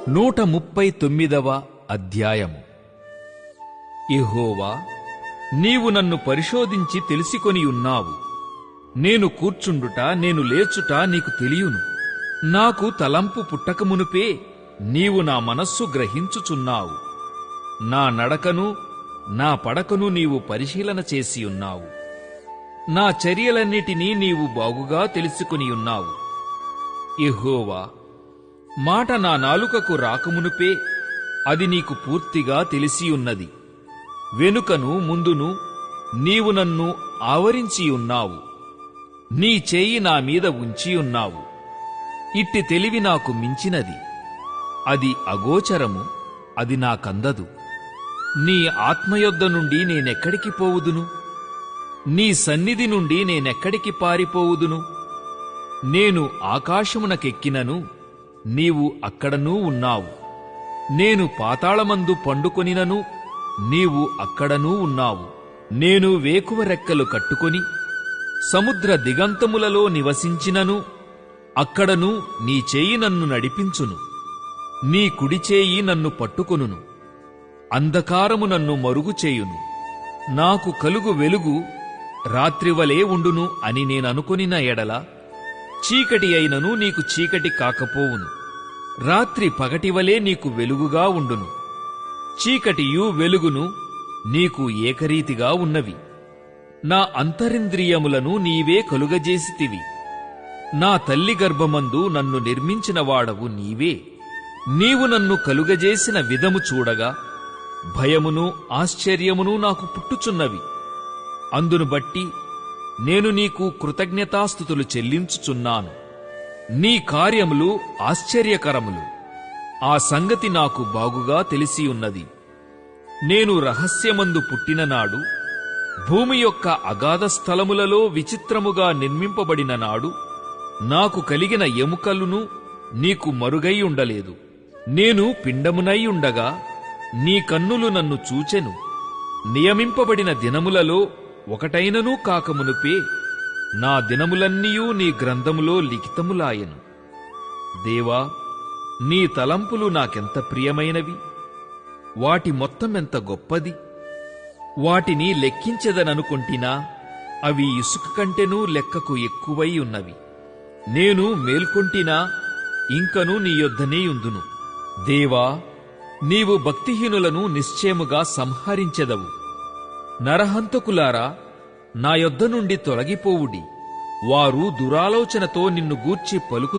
139వ అధ్యాయము. యెహోవా, నీవు నన్ను పరిశోధించి తెలిసికొనియున్నావు. నేను కూర్చుండుట నేను లేచుట నీకు తెలియును. నాకు తలంపు పుట్టకమునుపే నీవు నా మనస్సు గ్రహించుచున్నావు. నా నడకను నా పడకను నీవు పరిశీలన చేసియున్నావు. నా చర్యలన్నిటినీ నీవు బాగుగా తెలుసుకొనియున్నావు. యెహోవా, మాట నా నాలుకకు రాకమునుపే అది నీకు పూర్తిగా తెలిసియున్నది. వెనుకను ముందును నీవు నన్ను ఆవరించియున్నావు. నీ చేయి నా మీద ఉంచియున్నావు. ఇట్టి తెలివి నాకు మించినది. అది అగోచరము, అది నాకందదు. నీ ఆత్మయొద్ద నుండి నేనెక్కడికి పోవుదును? నీ సన్నిధి నుండి నేనెక్కడికి పారిపోవుదును? నేను ఆకాశమునకెక్కినను నీవు అక్కడనూ ఉన్నావు. నేను పాతాళమందు పండుకొనినను నీవు అక్కడనూ ఉన్నావు. నేను వేకువ రెక్కలు కట్టుకొని సముద్ర దిగంతములలో నివసించినను అక్కడను నీ చేయి నన్ను నడిపించును. నీ కుడిచేయి నన్ను పట్టుకొనును. అంధకారము నన్ను మరుగుచేయును. నాకు కలుగు వెలుగు రాత్రివలే ఉండును అని నేననుకొనిన ఎడల చీకటి అయినను నీకు చీకటి కాకపోవును. రాత్రి పగటివలే నీకు వెలుగుగా ఉండును. చీకటియు వెలుగును నీకు ఏకరీతిగా ఉన్నవి. నా అంతరింద్రియములను నీవే కలుగజేసితివి. నా తల్లి గర్భమందు నన్ను నిర్మించిన వాడవు నీవే. నీవు నన్ను కలుగజేసిన విధము చూడగా భయమును ఆశ్చర్యమును నాకు పుట్టుచున్నవి. అందును బట్టి నేను నీకు కృతజ్ఞతాస్తుతులు చెల్లించుచున్నాను. నీ కార్యములు ఆశ్చర్యకరములు. ఆ సంగతి నాకు బాగుగా తెలిసియున్నది. నేను రహస్యమందు పుట్టిననాడు, భూమి యొక్క అగాధ స్థలములలో విచిత్రముగా నిర్మింపబడిన నాడు నాకు కలిగిన ఎముకలును నీకు మరుగై ఉండలేదు. నేను పిండమునై ఉండగా నీ కన్నులు నన్ను చూచెను. నియమింపబడిన దినములలో ఒకటైననూ కాకమునుపే నా దినములన్నీయూ నీ గ్రంథములో లిఖితములాయెను. దేవా, నీ తలంపులు నాకెంత ప్రియమైనవి! వాటి మొత్తమెంత గొప్పది! వాటిని లెక్కించెదననుకొంటినా అవి ఇసుక కంటెనూ లెక్కకు ఎక్కువై ఉన్నవి. నేను మేల్కొంటినా ఇంకను నీ యొద్దనే యుందును. దేవా, నీవు భక్తిహీనులను నిశ్చయముగా సంహరించెదవు. నరహంతకులారా, నా యొద్ద నుండి తొలగిపోవుడి. వారు దురాలోచనతో నిన్ను గూర్చి పలుకు